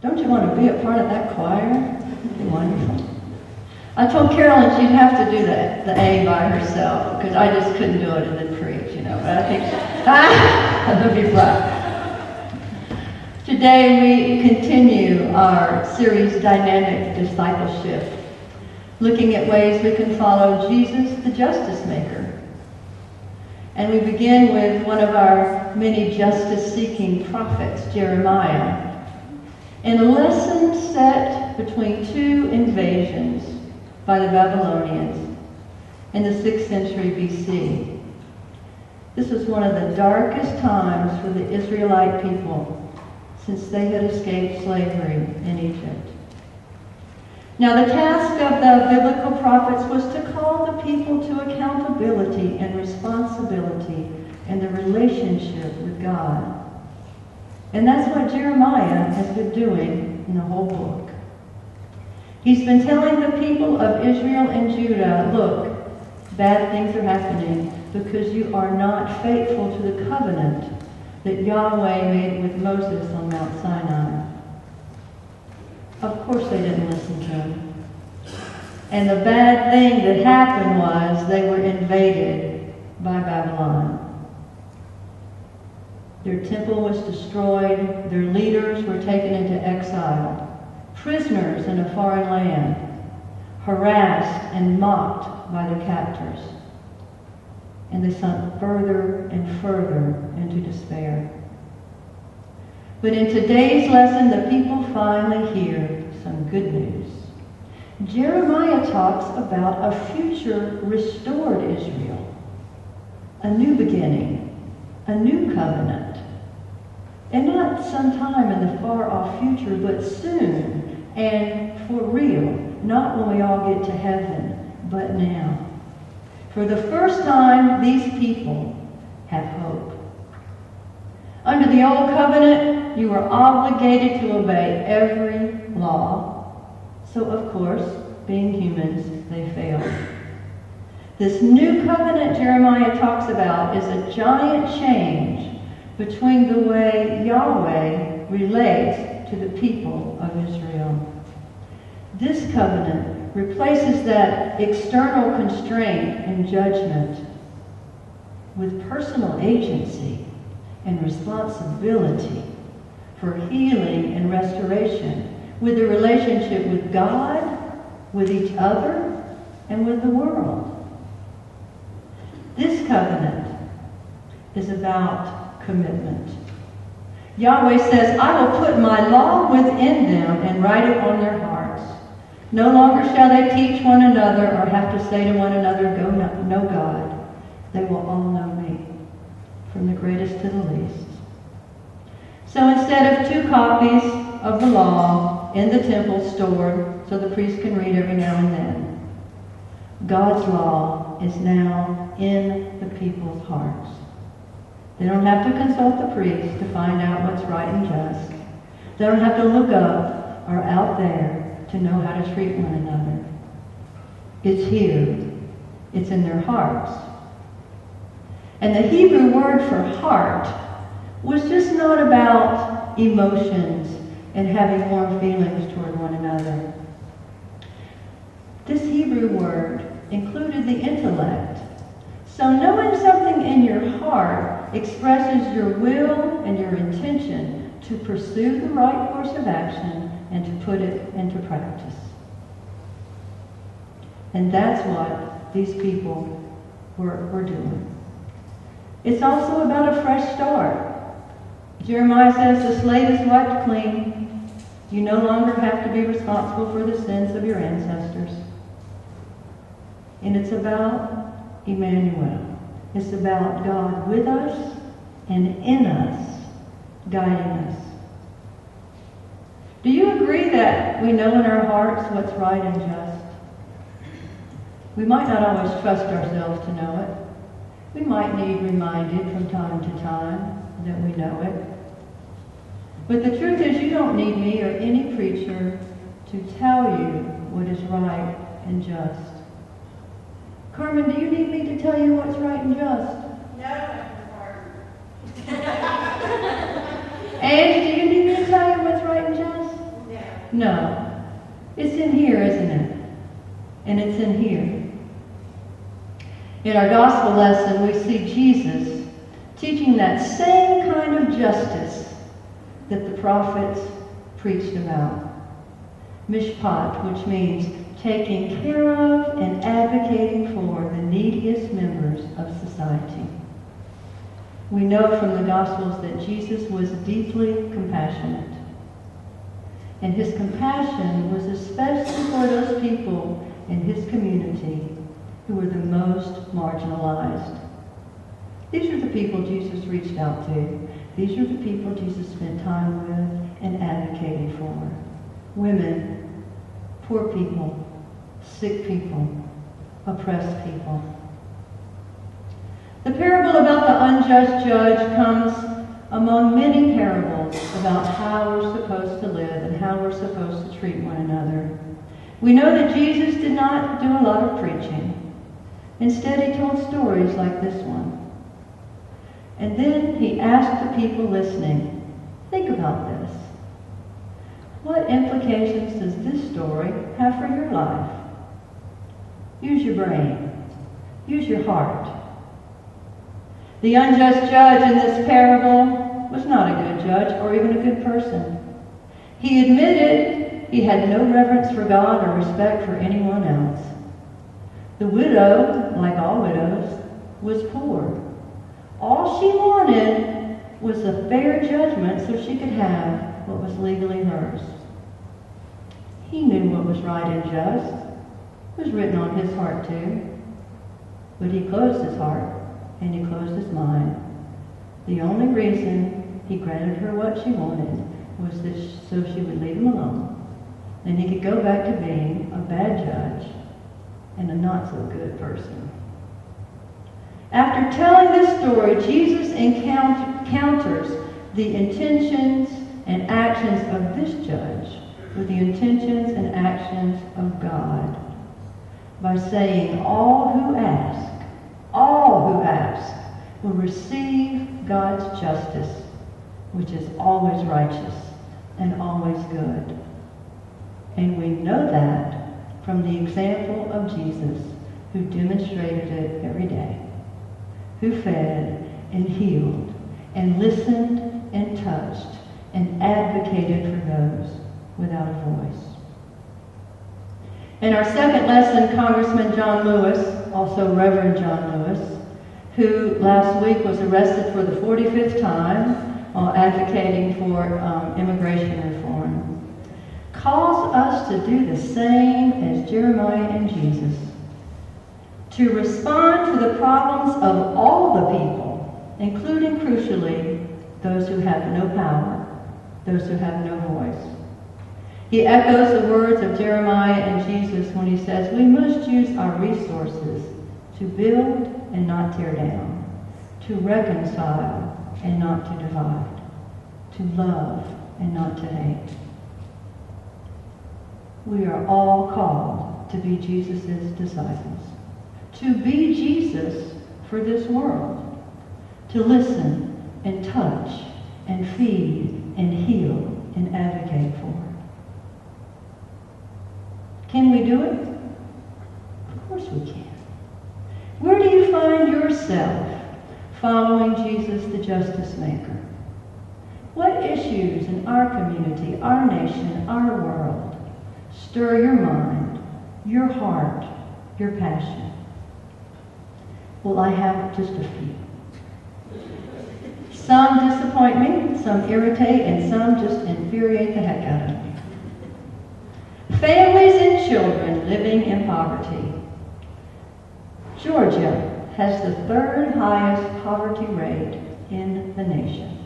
Don't you want to be a part of that choir? It'd be wonderful. I told Carolyn she'd have to do the A by herself, because I just couldn't do it and then preach, you know. But I think that'd be fun. Today we continue our series, Dynamic Discipleship, looking at ways we can follow Jesus, the justice maker. And we begin with one of our many justice-seeking prophets, Jeremiah, in a lesson set between two invasions by the Babylonians in the 6th century BC. This was one of the darkest times for the Israelite people since they had escaped slavery in Egypt. Now, the task of the biblical prophets was to call the people to accountability and responsibility in the relationship with God. And that's what Jeremiah has been doing in the whole book. He's been telling the people of Israel and Judah, look, bad things are happening because you are not faithful to the covenant that Yahweh made with Moses on Mount Sinai. Of course they didn't listen to him. And the bad thing that happened was they were invaded by Babylon. Their temple was destroyed. Their leaders were taken into exile, prisoners in a foreign land, harassed and mocked by their captors. And they sunk further and further into despair. But in today's lesson, the people finally hear some good news. Jeremiah talks about a future restored Israel, a new beginning, a new covenant, and not sometime in the far-off future, but soon and for real, not when we all get to heaven, but now. For the first time, these people have hope. Under the old covenant, you were obligated to obey every law. So, of course, being humans, they failed. This new covenant Jeremiah talks about is a giant change between the way Yahweh relates to the people of Israel. This covenant replaces that external constraint and judgment with personal agency and responsibility for healing and restoration, with the relationship with God, with each other, and with the world. This covenant is about commitment. Yahweh says, I will put my law within them and write it on their hearts. No longer shall they teach one another or have to say to one another, go know God. They will all know me, from the greatest to the least. So instead of 2 copies of the law in the temple stored so the priest can read every now and then, God's law is now in the people's hearts. They don't have to consult the priest to find out what's right and just. They don't have to look up or out there to know how to treat one another. It's here. It's in their hearts. And the Hebrew word for heart was just not about emotions and having warm feelings toward one another. This Hebrew word included the intellect. So knowing something in your heart expresses your will and your intention to pursue the right course of action and to put it into practice. And that's what these people were doing. It's also about a fresh start. Jeremiah says the slate is wiped clean. You no longer have to be responsible for the sins of your ancestors. And it's about Emmanuel. It's about God with us and in us, guiding us. Do you agree that we know in our hearts what's right and just? We might not always trust ourselves to know it. We might need reminded from time to time that we know it. But the truth is, you don't need me or any preacher to tell you what is right and just. Carmen, do you need me to tell you what's right and just? No, Ange, do you need me to tell you what's right and just? No. It's in here, isn't it? And it's in here. In our gospel lesson, we see Jesus teaching that same kind of justice that the prophets preached about. Mishpat, which means taking care of and advocating for the neediest members of society. We know from the Gospels that Jesus was deeply compassionate. And his compassion was especially for those people in his community who were the most marginalized. These are the people Jesus reached out to. These are the people Jesus spent time with and advocated for. Women, poor people, sick people, oppressed people. The parable about the unjust judge comes among many parables about how we're supposed to live and how we're supposed to treat one another. We know that Jesus did not do a lot of preaching. Instead, he told stories like this one. And then he asked the people listening, think about this. What implications does this story have for your life? Use your brain. Use your heart. The unjust judge in this parable was not a good judge or even a good person. He admitted he had no reverence for God or respect for anyone else. The widow, like all widows, was poor. All she wanted was a fair judgment so she could have what was legally hers. He knew what was right and just. It was written on his heart too. But he closed his heart and he closed his mind. The only reason he granted her what she wanted was that so she would leave him alone. Then he could go back to being a bad judge and a not so good person. After telling this story, Jesus encounters the intentions and actions of this judge with the intentions and actions of God by saying, all who ask will receive God's justice, which is always righteous and always good. And we know that from the example of Jesus, who demonstrated it every day, who fed and healed and listened and touched and advocated for those without a voice. In our second lesson, Congressman John Lewis, also Reverend John Lewis, who last week was arrested for the 45th time while advocating for immigration reform, calls us to do the same as Jeremiah and Jesus, to respond to the problems of all the people, including, crucially, those who have no power, those who have no voice. He echoes the words of Jeremiah and Jesus when he says, we must use our resources to build and not tear down, to reconcile and not to divide, to love and not to hate. We are all called to be Jesus' disciples, to be Jesus for this world, to listen and touch and feed and heal and advocate for. Can we do it? Of course we can. Where do you find yourself following Jesus, the justice maker? What issues in our community, our nation, our world stir your mind, your heart, your passion? Well, I have just a few. Some disappoint me, some irritate, and some just infuriate the heck out of me. Families and children living in poverty. Georgia has the third highest poverty rate in the nation.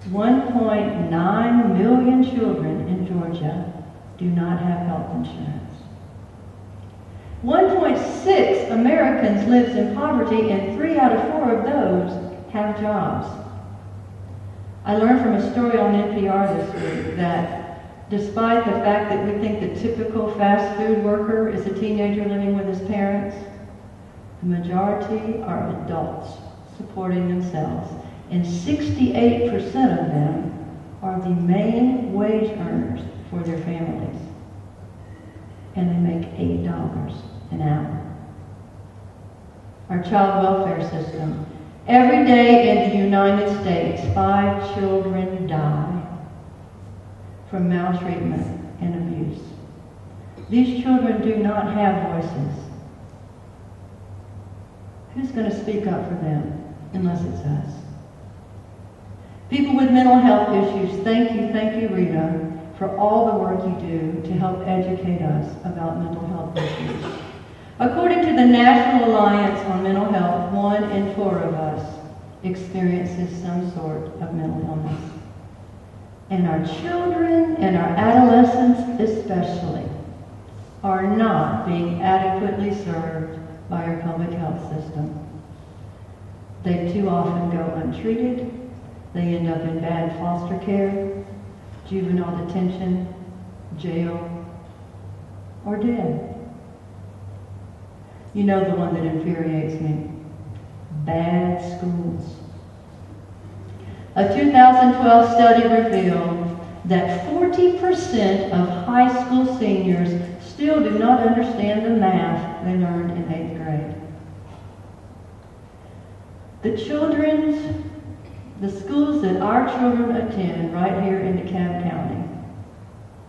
1.9 million children in Georgia do not have health insurance. 1.6 Americans lives in poverty, and 3 out of 4 of those have jobs. I learned from a story on NPR this week that despite the fact that we think the typical fast food worker is a teenager living with his parents, the majority are adults supporting themselves, and 68% of them are the main wage earners for their families. And they make $8 an hour. Our child welfare system. Every day in the United States, 5 children die from maltreatment and abuse. These children do not have voices. Who's going to speak up for them unless it's us? People with mental health issues, thank you, Rita, for all the work you do to help educate us about mental health issues. According to the National Alliance on Mental Health, 1 in 4 of us experiences some sort of mental illness. And our children and our adolescents especially are not being adequately served by our public health system. They too often go untreated. They end up in bad foster care, juvenile detention, jail, or dead. You know the one that infuriates me. Bad schools. A 2012 study revealed that 40% of high school seniors still do not understand the math they learned in 8th grade. The schools that our children attend right here in DeKalb County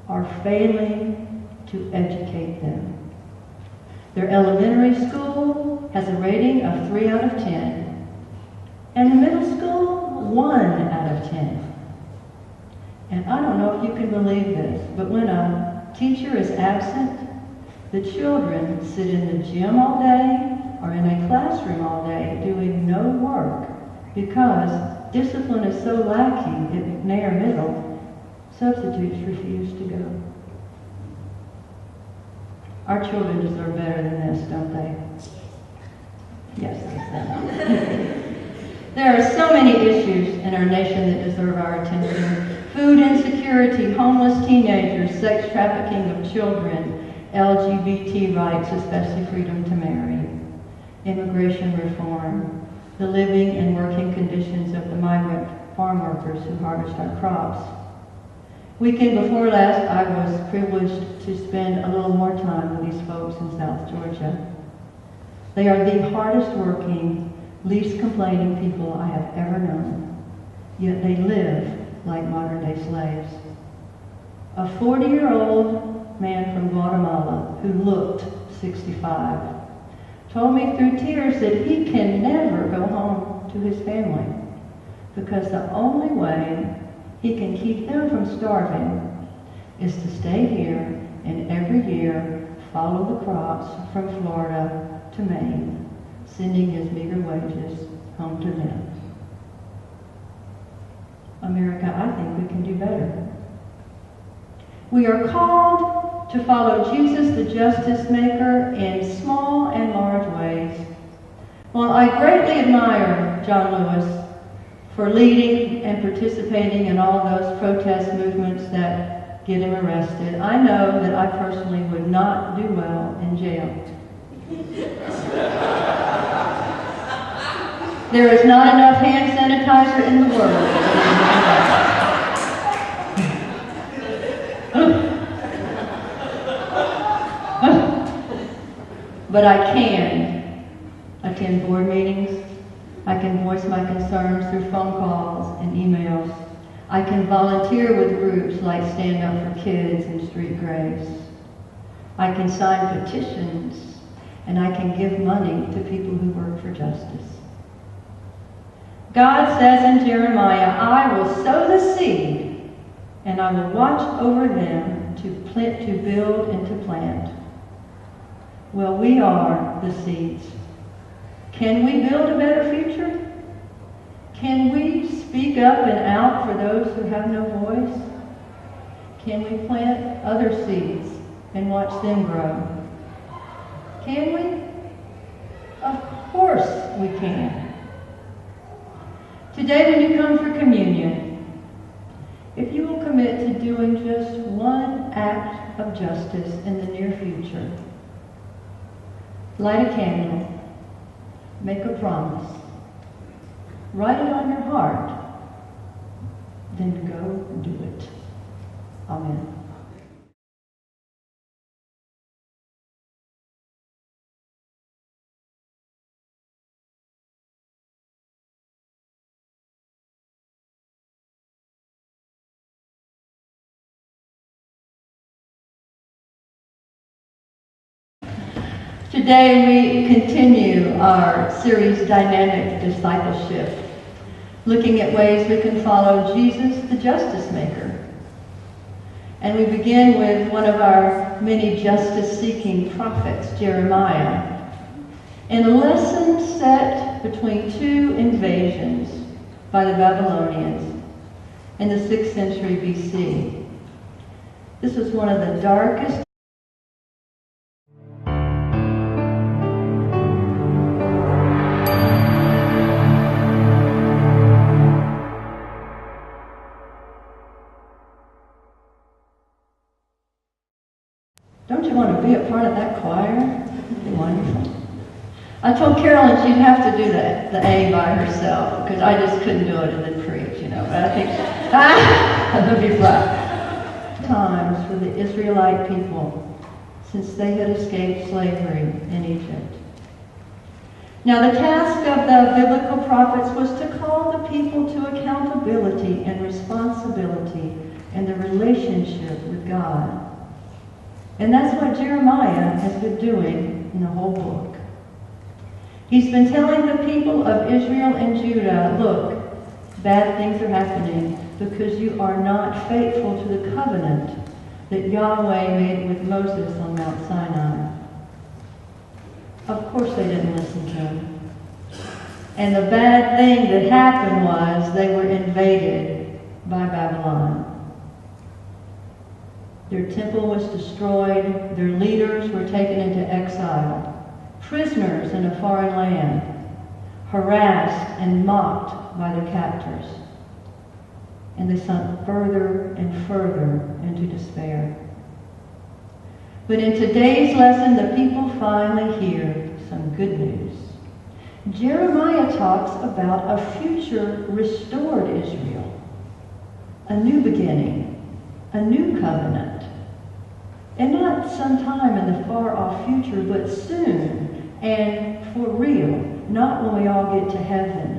are failing to educate them. Their elementary school has a rating of 3 out of 10, and the middle school, 1 out of 10. And I don't know if you can believe this, but when a teacher is absent, the children sit in the gym all day or in a classroom all day doing no work because discipline is so lacking at McNair Middle, substitutes refuse to go. Our children deserve better than this, don't they? Yes, they do. There are so many issues in our nation that deserve our attention. Food insecurity, homeless teenagers, sex trafficking of children, LGBT rights, especially freedom to marry, immigration reform, the living and working conditions of the migrant farm workers who harvest our crops. Weekend before last, I was privileged to spend a little more time with these folks in South Georgia. They are the hardest working, least complaining people I have ever known, yet they live like modern day slaves. A 40-year-old man from Guatemala who looked 65 told me through tears that he can never go home to his family because the only way he can keep them from starving is to stay here and every year follow the crops from Florida to Maine, sending his meager wages home to them. America, I think we can do better. We are called to follow Jesus, the justice maker, in small and large ways. While I greatly admire John Lewis for leading and participating in all those protest movements that get him arrested, I know that I personally would not do well in jail. There is not enough hand sanitizer in the world. But I can attend board meetings. I can voice my concerns through phone calls and emails. I can volunteer with groups like Stand Up for Kids and Street Grace. I can sign petitions, and I can give money to people who work for justice. God says in Jeremiah, I will sow the seed, and I will watch over them to build and to plant. Well, we are the seeds. Can we build a better future? Can we speak up and out for those who have no voice? Can we plant other seeds and watch them grow? Can we? Of course we can. Today when you come for communion, if you will commit to doing just one act of justice in the near future, light a candle, make a promise, write it on your heart, then go do it. Amen. Today we continue our series Dynamic Discipleship, looking at ways we can follow Jesus, the justice maker. And we begin with one of our many justice-seeking prophets, Jeremiah, in a lesson set between two invasions by the Babylonians in the 6th century BC. This was one of the darkest Don't you want to be a part of that choir? It'd be wonderful. I told Carolyn she'd have to do the A by herself because I just couldn't do it and then preach, But I think that'd be fun. Times for the Israelite people since they had escaped slavery in Egypt. Now the task of the biblical prophets was to call the people to accountability and responsibility in the relationship with God. And that's what Jeremiah has been doing in the whole book. He's been telling the people of Israel and Judah, look, bad things are happening because you are not faithful to the covenant that Yahweh made with Moses on Mount Sinai. Of course they didn't listen to him. And the bad thing that happened was they were invaded by Babylon. Their temple was destroyed. Their leaders were taken into exile, prisoners in a foreign land, harassed and mocked by their captors. And they sunk further and further into despair. But in today's lesson, the people finally hear some good news. Jeremiah talks about a future restored Israel, a new beginning, a new covenant. And not sometime in the far-off future, but soon and for real, not when we all get to heaven.